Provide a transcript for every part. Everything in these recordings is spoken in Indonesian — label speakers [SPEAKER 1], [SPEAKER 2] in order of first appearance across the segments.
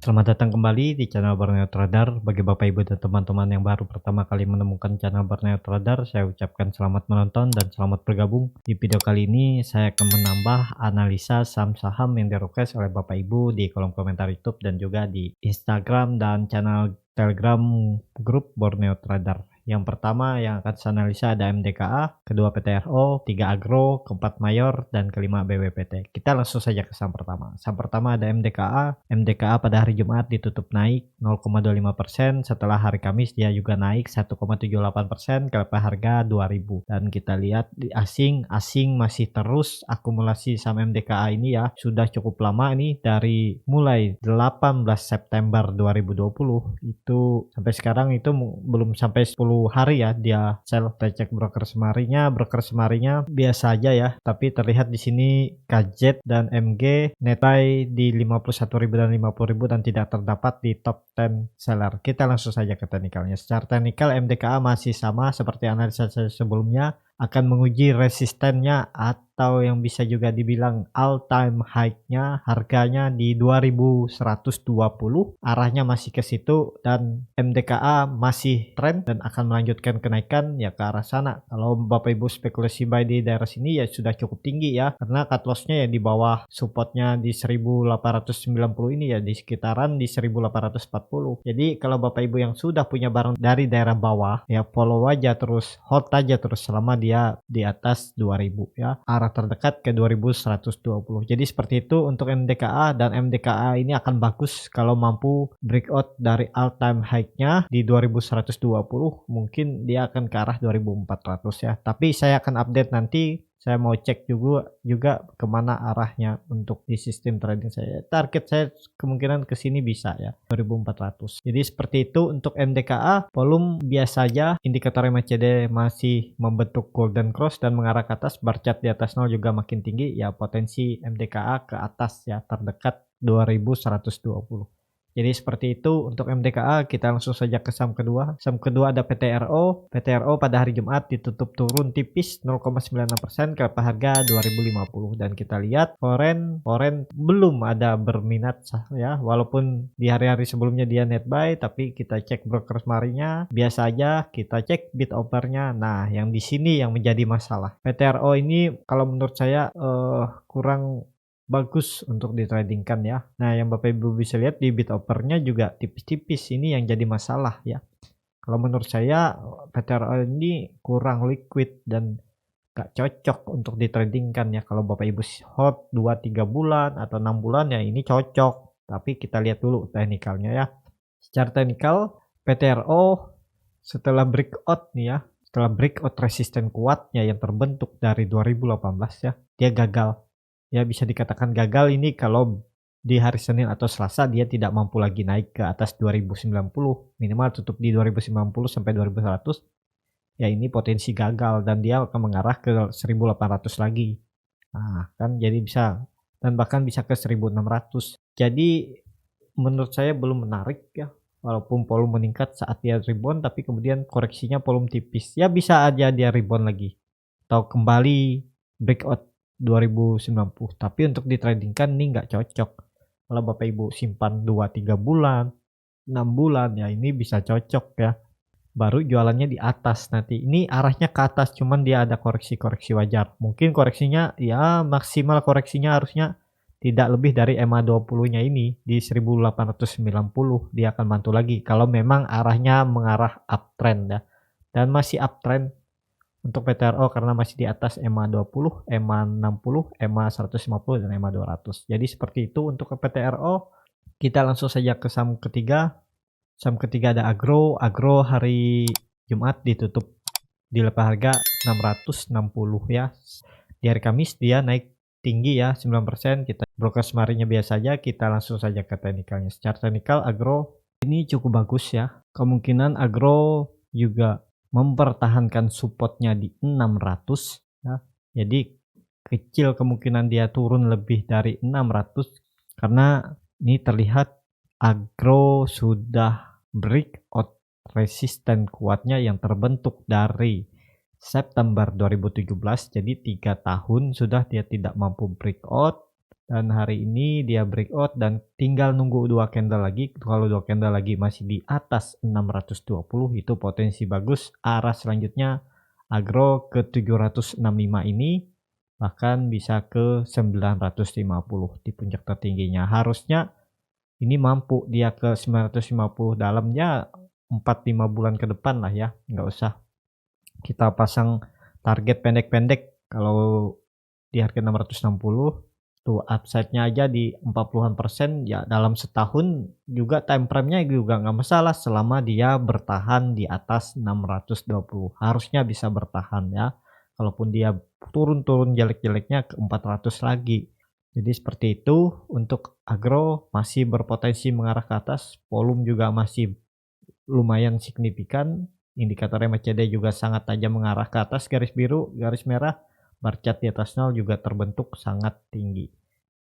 [SPEAKER 1] Selamat datang kembali di channel Borneo Trader. Bagi Bapak Ibu dan teman-teman yang baru pertama kali menemukan channel Borneo Trader, saya ucapkan selamat menonton dan selamat bergabung. Di video kali ini saya akan menambah analisa saham-saham yang di-request oleh Bapak Ibu di kolom komentar YouTube dan juga di Instagram dan channel Telegram grup Borneo Trader. Yang pertama yang akan saya analisa ada MDKA, kedua PTRO, tiga Agro, keempat Mayor, dan kelima BWPT. Kita langsung saja ke saham pertama. Saham pertama ada MDKA. MDKA pada hari Jumat ditutup naik 0,25%. Setelah hari Kamis dia juga naik 1,78% ke harga 2000. Dan kita lihat di asing masih terus akumulasi saham MDKA ini ya. Sudah cukup lama nih dari mulai 18 September 2020 itu sampai sekarang itu belum sampai 10 hari ya dia sell. Kita cek broker semarinya biasa aja ya, tapi terlihat di sini KZ dan MG net buy di 51.000 dan 50.000 dan tidak terdapat di top 10 seller. Kita langsung saja ke teknikalnya. Secara teknikal MDKA masih sama seperti analisa saya sebelumnya, akan menguji resistennya atau yang bisa juga dibilang all time high-nya, harganya di 2120, arahnya masih ke situ dan MDKA masih tren dan akan melanjutkan kenaikan ya ke arah sana. Kalau Bapak Ibu spekulasi buy di daerah sini ya sudah cukup tinggi ya, karena cut loss-nya ya di bawah supportnya di 1890 ini ya, di sekitaran di 1840. Jadi kalau Bapak Ibu yang sudah punya barang dari daerah bawah ya follow aja terus, hold aja terus selama dia di atas 2000 ya, arah terdekat ke 2120. Jadi seperti itu untuk MDKA, dan MDKA ini akan bagus kalau mampu breakout dari all time high-nya di 2120, mungkin dia akan ke arah 2400 ya. Tapi saya akan update nanti. Saya mau cek juga kemana arahnya untuk di sistem trading saya. Target saya kemungkinan ke sini bisa ya 2400. Jadi seperti itu untuk MDKA. Volume biasa aja, indikator MACD masih membentuk golden cross dan mengarah ke atas, bar chart di atas 0 juga makin tinggi ya, potensi MDKA ke atas ya, terdekat 2120. Jadi seperti itu untuk MDKA. Kita langsung saja ke saham kedua. Saham kedua ada PTRO. PTRO pada hari Jumat ditutup turun tipis 0,96% ke harga 2050, dan kita lihat foreign belum ada berminat ya, walaupun di hari-hari sebelumnya dia net buy, tapi kita cek broker semarinya biasa aja, kita cek bid offernya. Nah, yang di sini yang menjadi masalah. PTRO ini kalau menurut saya kurang bagus untuk ditradingkan ya. Nah, yang Bapak Ibu bisa lihat di bid offernya juga tipis-tipis, ini yang jadi masalah ya. Kalau menurut saya PTRO ini kurang liquid dan gak cocok untuk ditradingkan ya. Kalau Bapak Ibu hold 2-3 bulan atau 6 bulan ya ini cocok. Tapi kita lihat dulu teknikalnya ya. Secara teknikal PTRO setelah breakout nih ya, setelah breakout resisten kuatnya yang terbentuk dari 2018 ya, dia gagal. Ya bisa dikatakan gagal ini kalau di hari Senin atau Selasa dia tidak mampu lagi naik ke atas 2090, minimal tutup di 2090 sampai 2100. Ya ini potensi gagal dan dia akan mengarah ke 1800 lagi. Nah, kan jadi bisa, dan bahkan bisa ke 1600. Jadi menurut saya belum menarik ya. Walaupun volume meningkat saat dia rebound, tapi kemudian koreksinya volume tipis. Ya bisa aja dia rebound lagi atau kembali breakout 2090. Tapi untuk ditradingkan ini nggak cocok. Kalau Bapak Ibu simpan 2-3 bulan, 6 bulan ya ini bisa cocok ya. Baru jualannya di atas nanti. Ini arahnya ke atas, cuman dia ada koreksi-koreksi wajar. Mungkin koreksinya ya maksimal koreksinya harusnya tidak lebih dari EMA 20-nya ini di 1890. Dia akan mantul lagi kalau memang arahnya mengarah uptrend ya. Dan masih uptrend untuk PTRO karena masih di atas EMA 20, EMA 60, EMA 150 dan EMA 200. Jadi seperti itu untuk PTRO. Kita langsung saja ke saham ketiga. Saham ketiga ada Agro. Agro hari Jumat ditutup di lepas harga 660 ya. Di hari Kamis dia naik tinggi ya 9%. Kita broker semarinya biasa saja. Kita langsung saja ke teknikalnya. Secara teknikal Agro ini cukup bagus ya. Kemungkinan Agro juga mempertahankan supportnya di 600 ya. Jadi kecil kemungkinan dia turun lebih dari 600 karena ini terlihat Agro sudah breakout resisten kuatnya yang terbentuk dari September 2017. Jadi 3 tahun sudah dia tidak mampu breakout dan hari ini dia breakout dan tinggal nunggu 2 candle lagi. Kalau 2 candle lagi masih di atas 620 itu potensi bagus. Arah selanjutnya agro ke 765 ini, bahkan bisa ke 950 di puncak tertingginya. Harusnya ini mampu dia ke 950 dalamnya 4-5 bulan ke depan lah ya. Nggak usah kita pasang target pendek-pendek. Kalau di harga 660 tuh upside-nya aja di 40-an% ya, dalam setahun juga time frame-nya juga nggak masalah selama dia bertahan di atas 620. Harusnya bisa bertahan ya. Kalaupun dia turun-turun jelek-jeleknya ke 400 lagi. Jadi seperti itu untuk agro masih berpotensi mengarah ke atas, volume juga masih lumayan signifikan, indikator MACD juga sangat tajam mengarah ke atas, garis biru, garis merah, bar chart di atas nol juga terbentuk sangat tinggi.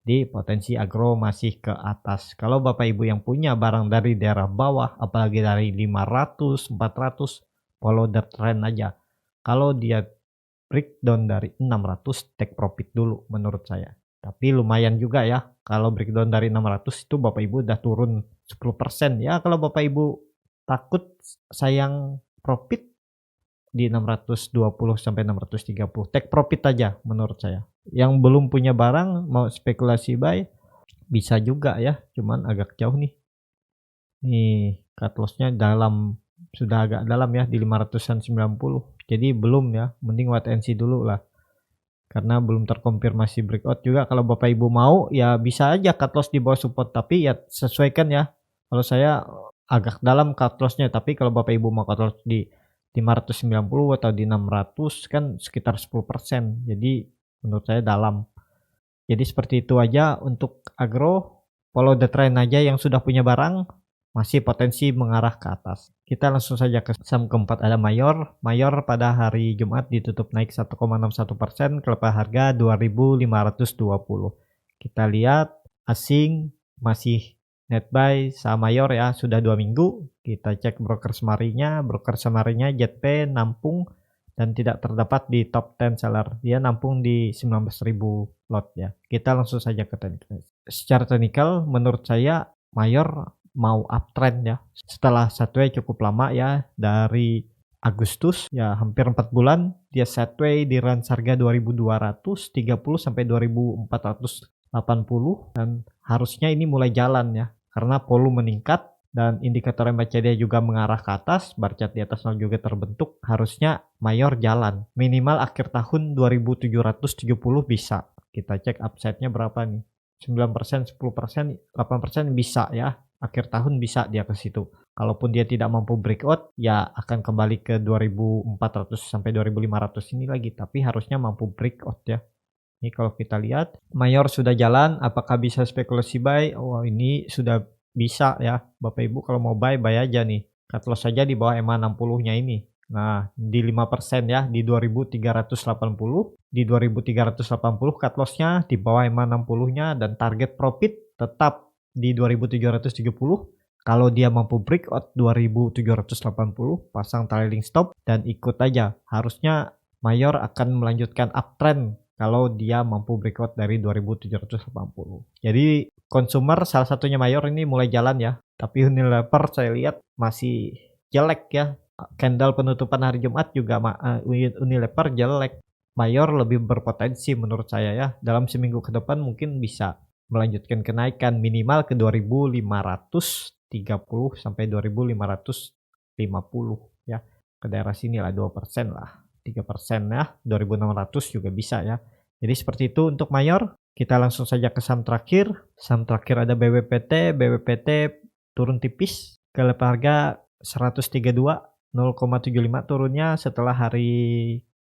[SPEAKER 1] Di potensi agro masih ke atas. Kalau Bapak Ibu yang punya barang dari daerah bawah, apalagi dari 500, 400, follow the trend aja. Kalau dia breakdown dari 600, take profit dulu menurut saya. Tapi lumayan juga ya, kalau breakdown dari 600 itu Bapak Ibu udah turun 10%. Ya kalau Bapak Ibu takut sayang profit di 620 sampai 630, take profit aja menurut saya. Yang belum punya barang mau spekulasi buy bisa juga ya, cuman agak jauh nih. Nih cut loss-nya dalam, sudah agak dalam ya di 500-an 90. Jadi belum ya, mending wait and see dulu lah. Karena belum terkonfirmasi breakout juga. Kalau Bapak Ibu mau ya bisa aja cut loss di bawah support, tapi ya sesuaikan ya. Kalau saya agak dalam cut loss-nya, tapi kalau Bapak Ibu mau cut loss di 590 atau di 600 kan sekitar 10%. Jadi menurut saya dalam. Jadi seperti itu aja untuk agro. Follow the trend aja, yang sudah punya barang masih potensi mengarah ke atas. Kita langsung saja ke saham keempat, ada Mayor. Mayor pada hari Jumat ditutup naik 1,61%, kelepas harga 2.520. Kita lihat asing masih net buy saham Mayor ya, sudah 2 minggu. Kita cek broker semarinya JP nampung dan tidak terdapat di top 10 seller. Dia nampung di 19.000 lot ya. Kita langsung saja ke teknikal. Secara teknikal menurut saya Mayor mau uptrend ya. Setelah sideways cukup lama ya, dari Agustus ya hampir 4 bulan dia sideways di range harga 2.230 sampai 2.480, dan harusnya ini mulai jalan ya karena volume meningkat dan indikator MACD juga mengarah ke atas, bar chart di atas nol juga terbentuk. Harusnya Mayor jalan minimal akhir tahun 2.770 bisa. Kita cek upside-nya berapa nih, 9%, 10%, 8% bisa ya. Akhir tahun bisa dia ke situ. Kalaupun dia tidak mampu breakout, ya akan kembali ke 2.400 sampai 2.500 ini lagi. Tapi harusnya mampu breakout ya. Ini kalau kita lihat, Mayor sudah jalan. Apakah bisa spekulasi buy? Oh ini sudah bisa ya. Bapak Ibu kalau mau buy aja nih. Cut loss saja di bawah EMA 60-nya ini. Nah, di 5% ya, di 2.380, di 2.380 cut loss-nya, di bawah EMA 60-nya, dan target profit tetap di 2.770. Kalau dia mampu breakout 2.780, pasang trailing stop dan ikut aja. Harusnya Mayor akan melanjutkan uptrend kalau dia mampu breakout dari 2.780. Jadi consumer salah satunya Mayor ini mulai jalan ya. Tapi Unilever saya lihat masih jelek ya. Candle penutupan hari Jumat juga Unilever jelek. Mayor lebih berpotensi menurut saya ya. Dalam seminggu ke depan mungkin bisa melanjutkan kenaikan minimal ke 2.530 sampai 2.550 ya. Ke daerah sini lah 2% lah. 3% ya, 2.600 juga bisa ya. Jadi seperti itu untuk Mayor. Kita langsung saja ke saham terakhir. Saham terakhir ada BWPT. BWPT turun tipis ke level harga 132, 0,75 turunnya setelah hari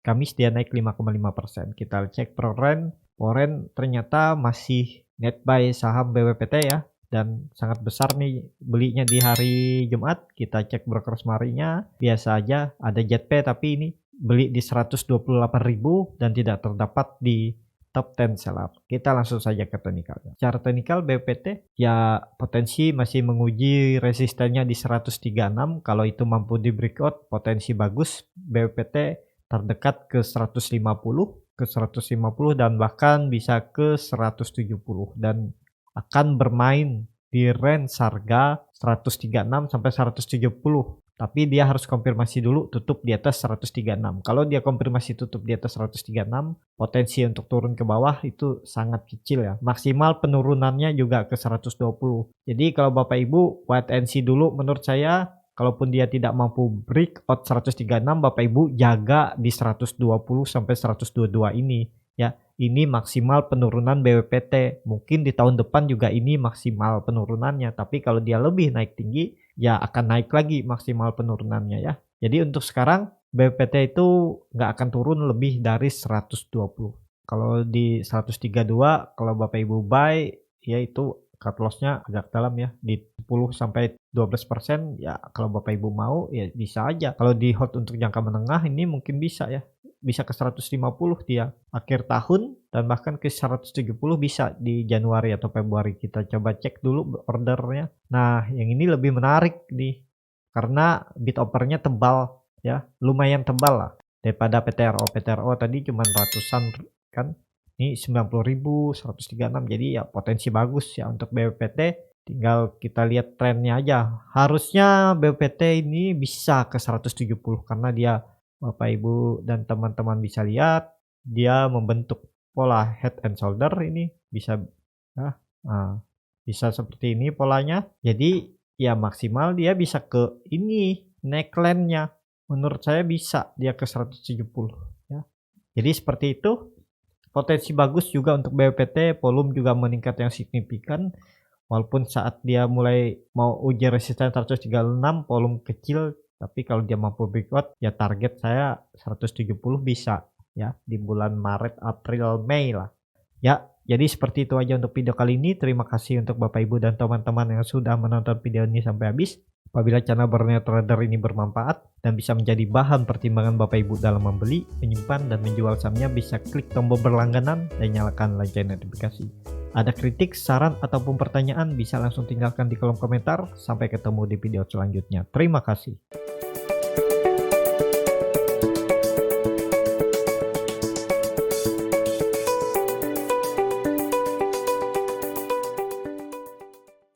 [SPEAKER 1] Kamis dia naik 5,5%. Kita cek Proren. Proren ternyata masih net buy saham BWPT ya, dan sangat besar nih belinya di hari Jumat. Kita cek broker semarinya biasa aja, ada JP tapi ini beli di 128.000 dan tidak terdapat di top 10 seller. Kita langsung saja ke teknikalnya. Secara teknikal BWPT ya potensi masih menguji resistennya di 136. Kalau itu mampu di breakout potensi bagus. BWPT terdekat ke 150 ke 150 dan bahkan bisa ke 170 dan akan bermain di range harga 136 sampai 170. Tapi dia harus konfirmasi dulu tutup di atas 136. Kalau dia konfirmasi tutup di atas 136, potensi untuk turun ke bawah itu sangat kecil ya. Maksimal penurunannya juga ke 120. Jadi kalau Bapak Ibu wait and see dulu menurut saya. Kalaupun dia tidak mampu breakout 136, Bapak Ibu jaga di 120 sampai 122 ini ya. Ini maksimal penurunan BWPT. Mungkin di tahun depan juga ini maksimal penurunannya, tapi kalau dia lebih naik tinggi ya akan naik lagi maksimal penurunannya ya. Jadi untuk sekarang BWPT itu nggak akan turun lebih dari 120. Kalau di 132 kalau Bapak Ibu buy ya itu cut loss-nya agak dalam ya, di 10 sampai 12% ya. Kalau Bapak Ibu mau ya bisa aja. Kalau di hold untuk jangka menengah ini mungkin bisa ya. Bisa ke 150 dia akhir tahun dan bahkan ke 170 bisa di Januari atau Februari. Kita coba cek dulu ordernya. Nah, yang ini lebih menarik nih karena bid offer-nya tebal ya, lumayan tebal lah daripada PTRO. PTRO tadi cuma ratusan kan. Ini 90.000, 136. Jadi ya potensi bagus ya untuk BWPT. Tinggal kita lihat trennya aja. Harusnya BWPT ini bisa ke 170 karena dia Bapak Ibu dan teman-teman bisa lihat dia membentuk pola head and shoulder ini bisa ya, bisa seperti ini polanya. Jadi ya maksimal dia bisa ke ini neckline-nya. Menurut saya bisa dia ke 170 ya. Jadi seperti itu. Potensi bagus juga untuk BWPT, volume juga meningkat yang signifikan. Walaupun saat dia mulai mau uji resisten 136, volume kecil, tapi kalau dia mampu breakout, ya target saya 170 bisa ya di bulan Maret, April, Mei lah. Ya, jadi seperti itu aja untuk video kali ini. Terima kasih untuk Bapak Ibu dan teman-teman yang sudah menonton video ini sampai habis. Apabila channel Borneo Trader ini bermanfaat dan bisa menjadi bahan pertimbangan Bapak Ibu dalam membeli, menyimpan, dan menjual sahamnya, bisa klik tombol berlangganan dan nyalakan lonceng notifikasi. Ada kritik, saran, ataupun pertanyaan bisa langsung tinggalkan di kolom komentar. Sampai ketemu di video selanjutnya. Terima kasih.